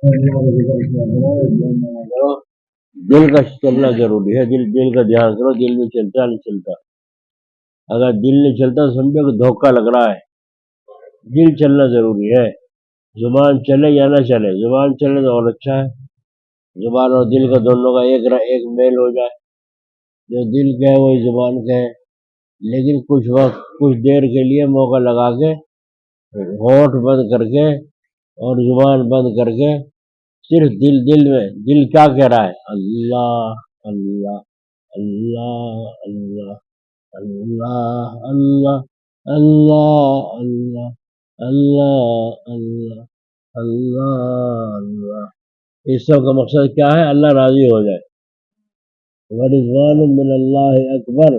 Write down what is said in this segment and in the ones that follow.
اللہ کا ذکر کیا کرو، دھیان کرو۔ دل کا چلنا ضروری ہے، دل کا دھیان کرو، دل میں چلتا نہیں چلتا۔ اگر دل نہیں چلتا تو سمجھو کہ دھوکہ لگ رہا ہے۔ دل چلنا ضروری ہے، زبان چلے یا نہ چلے، زبان چلے تو اور اچھا ہے، زبان اور دل کا دونوں کا ایک میل ہو جائے، جو دل کا ہے وہی زبان کا ہے۔ لیکن کچھ وقت، کچھ دیر کے لیے موقع لگا کے، ہونٹ بند کر کے اور زبان بند کر کے، صرف دل میں دل کیا کہہ رہا ہے؟ اللہ اللہ اللہ اللہ اللہ اللہ اللہ اللہ اللہ اللہ اللہ اللہ۔ اس سب کا مقصد کیا ہے؟ اللہ راضی ہو جائے۔ ورضوان من اللہ اکبر،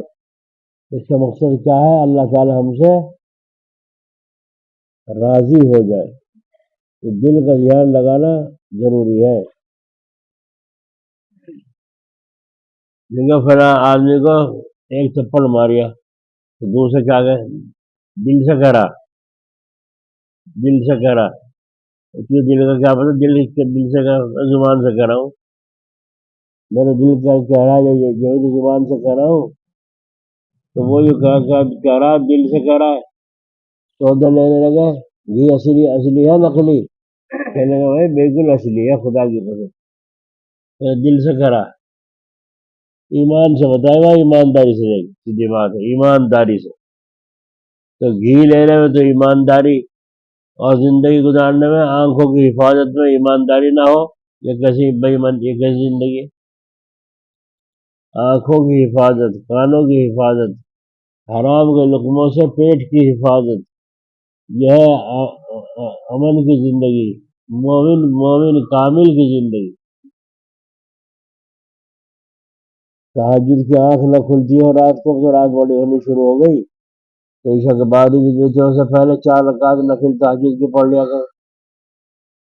اس کا مقصد کیا ہے؟ اللہ تعالی ہم سے راضی ہو جائے۔ تو دل کا دھیان لگانا ضروری ہے۔ لیکن فلاں آدمی کو ایک چپڑ ماریا تو دوسرے کیا گئے؟ دل سے کہہ رہا، دل سے کہہ رہا، کیوں دل کا کیا پتا؟ دل سے زبان سے کہہ رہا ہوں، میرے دل کا کہہ رہا ہے، جو زبان سے کہہ رہا ہوں، تو وہ جو کہہ رہا ہے دل سے کہہ رہا ہے۔ سودا لینے لگے، گھی اصلی ہے نقلی؟ کہنے لگا بھائی بالکل اصلی ہے، خدا کی قسم، دل سے کہہ رہا ہے۔ ایمان سے بتائے گا، ایمانداری سے دے گی، سیدھی بات ہے، ایمانداری سے۔ تو گھی لینے میں تو ایمانداری، اور زندگی گزارنے میں آنکھوں کی حفاظت میں ایمانداری نہ ہو، یہ کیسی زندگی ہے؟ آنکھوں کی حفاظت، کانوں کی حفاظت، حرام کے لقموں سے پیٹ کی حفاظت، یہ ہے امن کی زندگی، مومن کامل کی زندگی۔ تہجد کی آنکھ نہ کھلتی ہو رات کو، تو رات بڑی ہونی شروع ہو گئی تو عشاء کے بعد ہی جو سے پہلے 4 رکعت نفل تہجد کی پڑھ لیا کرو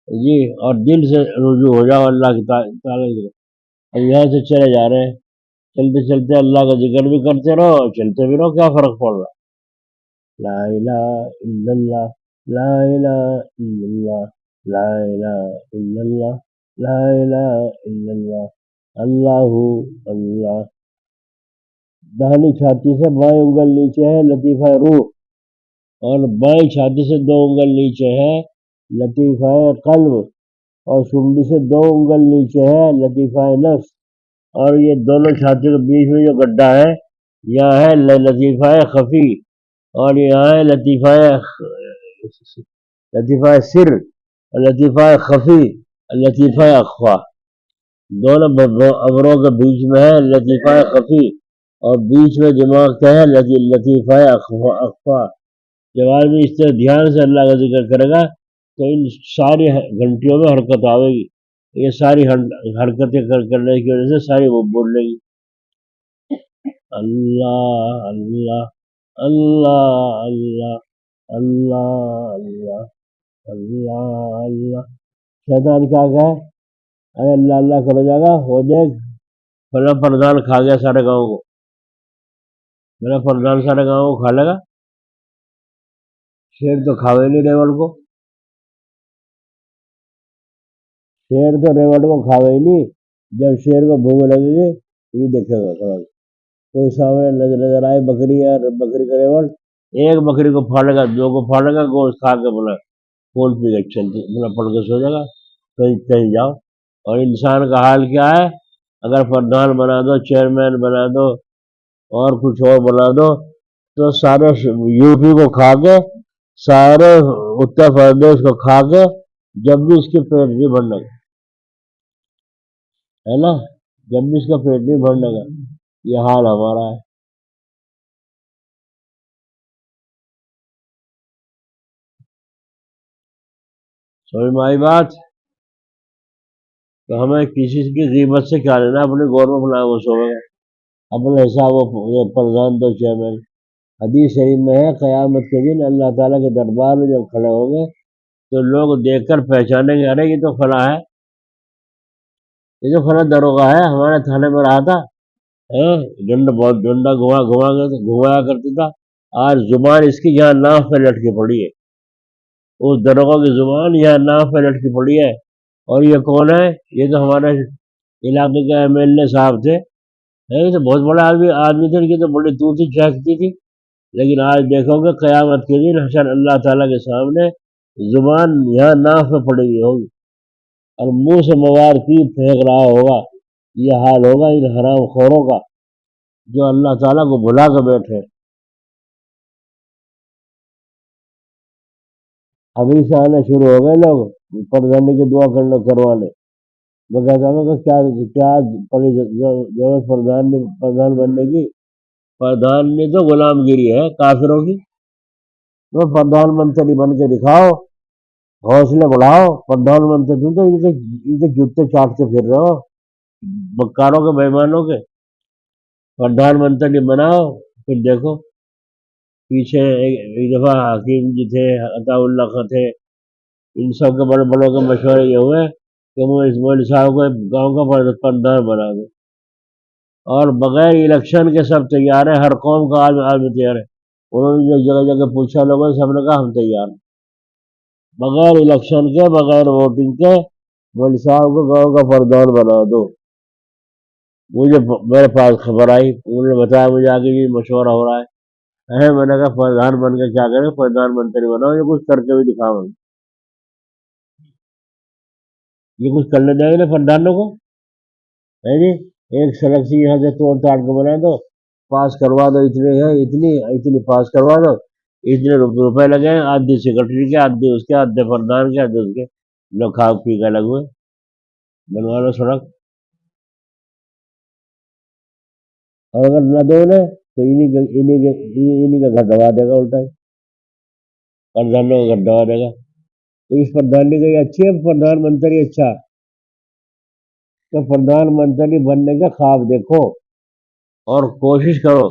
جی، اور دل سے رجوع ہو جاؤ اللہ کی تعالیٰ کی۔ اب یہاں سے چلے جا رہے ہیں، چلتے چلتے اللہ کا ذکر بھی کرتے رہو اور چلتے بھی رہو، کیا فرق پڑ رہا ہے؟ لا الہ الا اللہ، لا الہ الا اللہ، لا الہ الا اللہ، لا الہ الا اللہ، اللہ اللہ۔ داہنی چھاتی سے بائیں انگل نیچے ہے لطیفہ روح، اور بائیں چھاتی سے 2 انگل نیچے ہے لطیفہ قلب، اور سنڈی سے 2 انگل نیچے ہے لطیفہ نفس، اور یہ دونوں چھاتی کے بیچ میں جو گڈھا ہے یہاں ہے لطیفہ خفی، اور یہاں ہے لطیفہ سر، لطیفہ خفی، لطیفہ اخفا۔ دونوں ابروں کے بیچ میں ہے لطیفہ خفی، اور بیچ میں دماغ کا ہے لطیفہ اخفا۔ جب آدمی اس طرح دھیان سے اللہ کا ذکر کرے گا تو ان ساری گھنٹیوں میں حرکت آئے گی، یہ ساری حرکتیں کرنے کی وجہ سے ساری وہ بول لے گی اللہ اللہ اللہ اللہ اللہ اللہ اللہ اللہ۔ شیطان کیا کہے؟ ارے اللہ اللہ کرو جائے گا، وہ دیکھ فلاں پردان کھا گیا سارے گاؤں کو، میرا پردان سارے گاؤں کو کھا لے گا۔ شیر تو کھاوے نہیں ریوڑ کو، شیر تو ریوڑ کو کھاوے ہی نہیں۔ جب شیر کو بھوک لگے گی یہ دیکھے گا تھوڑا، کوئی سامنے نظر آئے بکری یا بکری کا ریوڑ، ایک بکری کو پھاڑے گا، 2 کو پھاڑے گا، گوشت کھا کے بولا پھول پی کے چلتی بولا پڑ کے سو جائے گا، کہیں جاؤ۔ اور انسان کا حال کیا ہے؟ اگر پردھان بنا دو، چیئرمین بنا دو، اور کچھ اور بنا دو، تو سارے یو پی کو کھا کے، سارے اتر پردیش کو کھا کے، جب بھی اس کے پیٹ نہیں بھرنے گا، ہے نا، جب بھی اس کا پیٹ نہیں بھرنے گا۔ یہ حال ہمارا ہے۔ سمجھ میں آئی بات؟ تو ہمیں کسی کی غیبت سے کیا لینا، اپنے گور میں اپنا وہ سو گئے، اپنے حساب وہ پردھان دو چیئرمین۔ حدیث شریف میں ہے قیامت کے دن اللہ تعالیٰ کے دربار میں جب کھڑے ہوں گے تو لوگ دیکھ کر پہچانیں گے، ارے یہ تو فلاں ہے، یہ تو فلاں دروغہ ہے، ہمارے تھانے میں رہا تھا، ڈنڈا گھمایا کرتا تھا، آج زبان اس کی یہاں ناف پہ لٹکی پڑی ہے، اس دروغہ کی زبان یہاں ناف پہ لٹکی پڑی ہے، اور یہ کون ہے؟ یہ تو ہمارے علاقے کے MLA صاحب تھے. یہ تو بہت بڑا آدمی تھے. ان کی تو بڑی توتی چاہتی تھی. لیکن آج دیکھو گے قیامت کے دن حشر اللہ تعالیٰ کے سامنے زبان یہاں ناف میں پڑی ہوئی ہوگی اور منہ سے موار کی پھینک رہا ہوگا. یہ حال ہوگا ان حرام خوروں کا جو اللہ تعالیٰ کو بھلا کے بیٹھے. ابھی سے آنے شروع ہو گئے لوگ پردھانی کی دعا کروانے. میں کہتا ہوں کہ کیا پڑی ضرورت پردھان بننے کی؟ پردھان نے تو غلام گیری ہے کافروں کی. تو پردھان منتری بن کے دکھاؤ، حوصلے بڑھاؤ. پردھان منتری تم تو ان کے جوتے چاٹتے پھر رہے ہو بکاروں کے مہمانوں کے. پردھان منتری بناؤ پھر دیکھو. پیچھے ایک دفعہ حکیم جی تھے، عطا اللہ خان تھے، ان سب کے بڑے بڑوں کے مشورے یہ ہوئے کہ وہ اس مول صاحب کو گاؤں کا پردھان بنا دو. اور بغیر الیکشن کے سب تیار ہے. ہر قوم کا آدمی تیار ہے. انہوں نے جو جگہ جگہ پوچھا لوگوں سے، سب نے کہا ہم تیار ہیں. بغیر الیکشن کے، بغیر ووٹنگ کے مول صاحب کو گاؤں کا پردھان بنا دو. مجھے میرے پاس خبر آئی، انہوں نے بتایا مجھے آگے یہ مشورہ ہو رہا ہے. میں نے کہا پردھان بن کے کیا کریں؟ پردھان منتری بناؤ، یہ کچھ کر کے بھی دکھاؤ. یہ کچھ کرنے دیں گے نا پردھانوں کو، ہے جی. ایک سڑک سے یہاں سے توڑ تاڑ کے بنا دو، پاس کروا دو. اتنے ہیں، اتنی پاس کروا دو. اتنے روپے لگے، آدھی سیکرٹری کے، آدھی اس کے، آدھے پردھان کے، آدھے اس کے. لوگ کھا پی کے لگ ہوئے بنوا لو سڑک. اور اگر نہ دو نے تو انہیں کا گھر دبا دے گا الٹا ہی. پردھانوں کا گھر دبا دے گا. تو اس پردھانی کا یہ اچھی ہے پردھان منتری اچھا. تو پردھان منتری بننے کا خواب دیکھو اور کوشش کرو.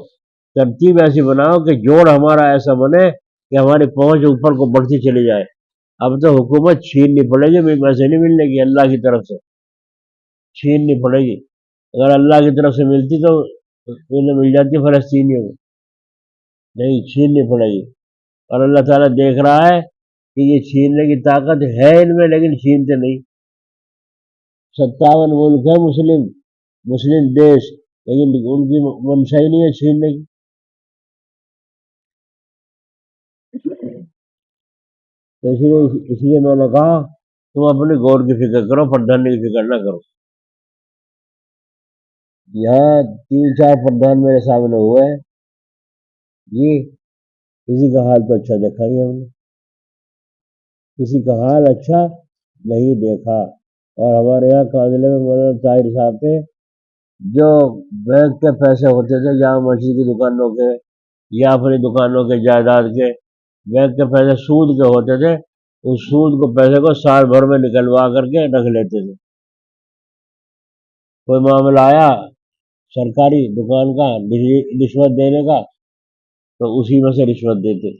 ترتیب ایسی بناؤ کہ جوڑ ہمارا ایسا بنے کہ ہماری پہنچ اوپر کو بڑھتی چلی جائے. اب تو حکومت چھیننی پڑے گی، ویسے نہیں ملنے گی. اللہ کی طرف سے چھیننی پڑے گی. اگر اللہ کی طرف سے ملتی تو انہیں مل جاتی فلسطینیوں کو. نہیں، چھیننی پڑے گی. اور اللہ تعالیٰ دیکھ رہا ہے کہ یہ چھیننے کی طاقت ہے ان میں، لیکن چھینتے نہیں. 57 ملک ہے مسلم دیش، لیکن ان کی منشا ہی نہیں ہے چھیننے کی. تو اس لیے میں نے کہا تم اپنے گور کی فکر کرو، پردھانی کی فکر نہ کرو. یہاں 3-4 پردھان میرے سامنے ہوئے ہیں جی. کسی کا حال تو اچھا دیکھا نہیں ہم نے، کسی کا حال اچھا نہیں دیکھا. اور ہمارے یہاں کاضلے میں مولانا طاہر صاحب تھے، جو بینک کے پیسے ہوتے تھے جہاں مسجد کی دکانوں کے یا اپنی دکانوں کے جائیداد کے بینک کے پیسے سود کے ہوتے تھے، اس سود کو پیسے کو سال بھر میں نکلوا کر کے رکھ لیتے تھے. کوئی معاملہ آیا سرکاری دکان کا رشوت دینے کا تو اسی میں سے رشوت دیتے تھے،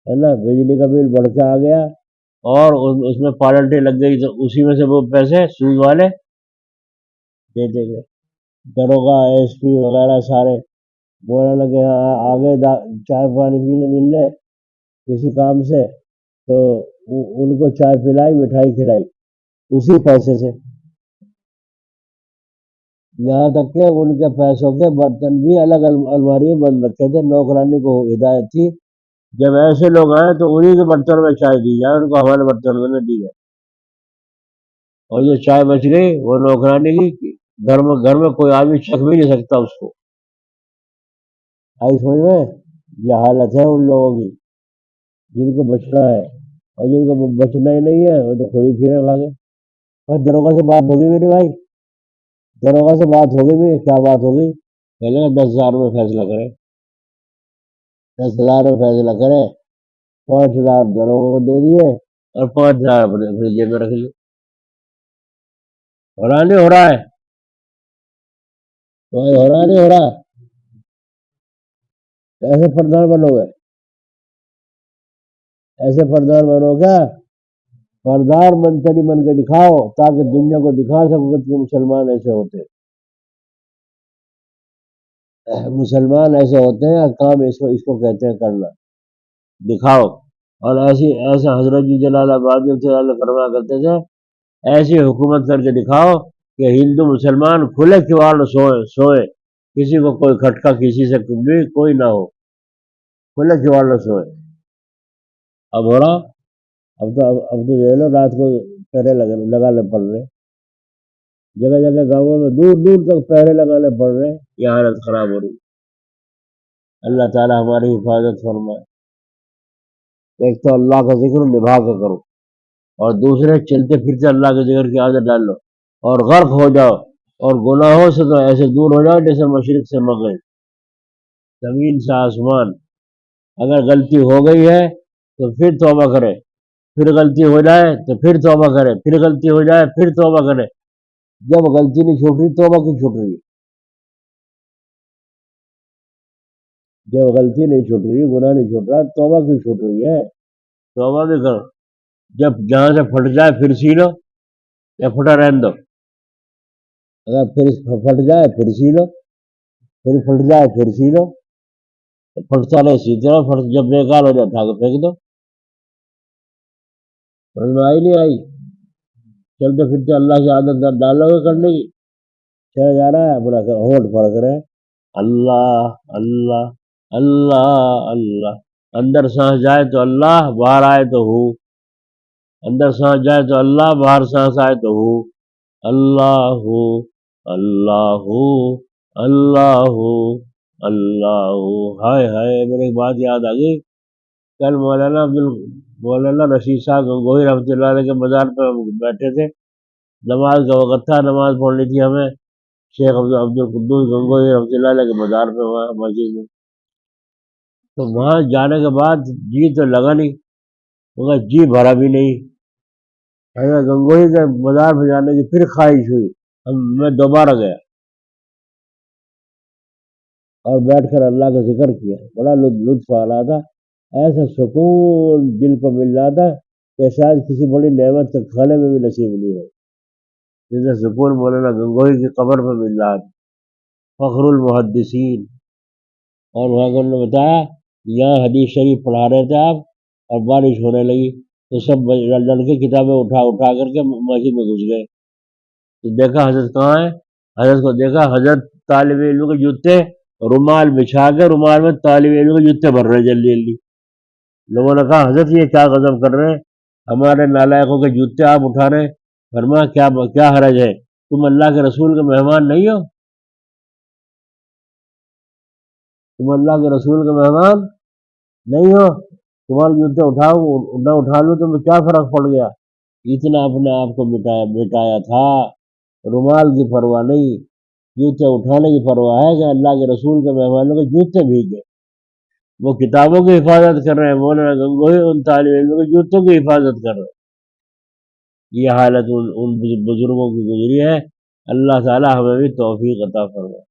ہے نا. بجلی کا بل بڑھ کے آ گیا اور اس میں پالٹی لگ گئی تو اسی میں سے وہ پیسے سود والے دیتے تھے. دروگا SP وغیرہ سارے بولنے لگے آگے چائے پانی پینے مل لے کسی کام سے تو ان کو چائے پلائی، مٹھائی کھلائی اسی پیسے سے. یہاں تک کہ ان کے پیسوں کے برتن بھی الگ الماری میں بند رکھے تھے. نوکرانی کو ہدایت تھی جب ایسے لوگ آئے تو انہیں کے برتن میں چائے دی جائے، ان کو ہمارے برتن میں نہ دی جائے. اور جو چائے بچ گئی وہ نوکرانی کی، گھر میں کوئی آدمی چکھ بھی نہیں سکتا اس کو. آئی سمجھ میں؟ یہ حالت ہے ان لوگوں کی جن کو بچنا ہے، اور جن کو بچنا ہی نہیں ہے وہ تو خود ہی پھرے لگے. اور دروگا سے بات ہوگی میرے بھائی، دروگا سے بات ہوگی بھی. کیا بات ہوگی؟ پہلے 10,000 میں فیصلہ کرے، 10,000 میں فیصلہ کرے. 5,000 دروگا کو دے دیے اور 5,000 اپنے جیب میں رکھ لیے. ہو رہا نہیں ہو رہا ہے؟ ہو رہا نہیں ہو رہا؟ ایسے پردھان بنو گے؟ ایسے پردھان بنو گا؟ پردھان منتری بن کے دکھاؤ تاکہ دنیا کو دکھا سکو کہ مسلمان ایسے ہوتے ہیں. مسلمان ایسے ہوتے ہیں، کام اس کو کہتے ہیں کرنا. دکھاؤ اور ایسا حضرت جی جلال آباد فرمایا کرتے تھے، ایسی حکومت کر کے دکھاؤ کہ ہندو مسلمان کھلے کھوار سوئے، کسی کو کوئی کھٹکا کسی سے بھی کوئی نہ ہو، کھلے کھوار سوئے۔ اب ہو رہا، اب تو دیکھ لو رات کو پہرے لگانے پڑ رہے، جگہ جگہ گاؤں میں دور دور تک پہرے لگانے پڑ رہے، یہ حالت خراب ہو رہی۔ اللہ تعالی ہماری حفاظت فرمائے۔ ایک تو اللہ کا ذکر نبھا کے کرو، اور دوسرے چلتے پھرتے اللہ کے ذکر کی عادت ڈال لو، اور غرق ہو جاؤ، اور گناہوں سے تو ایسے دور ہو جاؤ جیسے مشرق سے مغرب، زمین سے آسمان۔ اگر غلطی ہو گئی ہے تو پھر توبہ کرے، پھر غلطی ہو جائے تو پھر توبہ کرے، پھر غلطی ہو جائے پھر توبہ کرے۔ جب غلطی نہیں چھوٹ رہی توبہ کیوں چھوٹ رہی ہے؟ جب غلطی نہیں چھوٹ رہی، گناہ نہیں چھوٹ رہا، توبہ کیوں چھوٹ رہی ہے؟ توبہ بھی کرو۔ جب جہاں سے پھٹ جائے پھر سی لو، یا پھٹا رہنے دو۔ اگر پھر پھٹ جائے پھر سی لو، پھر پھٹ جائے پھر سی لو، پھٹتا رہے سیتے رہو، جب بیکار ہو جائے اٹھا کے پھینک دو۔ سمجھ میں آئی نہیں آئی؟ چلتے پھرتے اللہ کی عادت ڈالو گے کرنے کی، چلا جا رہا ہے اپنا ہونٹ پڑ کر ہے اللہ اللہ اللہ اللہ، اندر سانس جائے تو اللہ، باہر آئے تو ہو، اندر سانس جائے تو اللہ، باہر سانس آئے تو ہو، اللہ اللہ اللہ اللہ۔ ہائے ہائے، میرے ایک بات یاد آ گئی، کل مولانا رشید صاحب گنگوہی رحمۃ اللہ علیہ کے مزار پہ بیٹھے تھے، نماز کا وقت تھا، نماز پڑھنی تھی ہمیں، شیخ عبد القدوس گنگوہی رحمۃ اللہ علیہ کے مزار پہ وہاں مسجد میں۔ تو وہاں جانے کے بعد جی تو لگا نہیں، مگر جی بھرا بھی نہیں، حضرت گنگوہی کے مزار پہ جانے کی پھر خواہش ہوئی، میں دوبارہ گیا اور بیٹھ کر اللہ کا ذکر کیا، بڑا لطف آ رہا تھا، ایسا سکون دل کو مل رہا تھا کہ شاید کسی بڑی نعمت کے کھانے میں بھی نصیب نہیں ہے، جیسے سکون مولانا گنگوہی کی قبر پہ مل رہا تھا، فخر المحدثین۔ اور وہاں کو انہوں نے بتایا یہاں حدیث شریف پڑھا رہے تھے آپ، اور بارش ہونے لگی تو سب لڑکے کتابیں اٹھا کر کے مسجد میں گھس گئے، تو دیکھا حضرت کہاں ہے، حضرت کو دیکھا، حضرت طالب علم کے جوتے رومال بچھا کے، رومال میں طالب علم کے جوتے بھر رہے جلدی جلدی۔ لوگوں نے کہا حضرت یہ کیا غضب کر رہے ہیں، ہمارے نالائقوں کے جوتے آپ اٹھا رہے ہیں۔ فرمایا کیا حرج ہے، تم اللہ کے رسول کے مہمان نہیں ہو؟ تم اللہ کے رسول کے مہمان نہیں ہو؟ تمہارے جوتے اٹھاؤ نہ اٹھا لوں تو کیا فرق پڑ گیا؟ اتنا اپنے آپ کو مٹایا تھا، رومال کی پرواہ نہیں، جوتے اٹھانے کی پرواہ ہے کہ اللہ کے رسول کے مہمانوں کے جوتے بھیگے۔ وہ کتابوں کی حفاظت کر رہے ہیں، مولانا گنگوہی ان طالب علموں کے جوتوں کی حفاظت کر رہے ہیں۔ یہ حالت ان بزرگوں کی گزری ہے، اللہ تعالی ہمیں بھی توفیق عطا فرمائے۔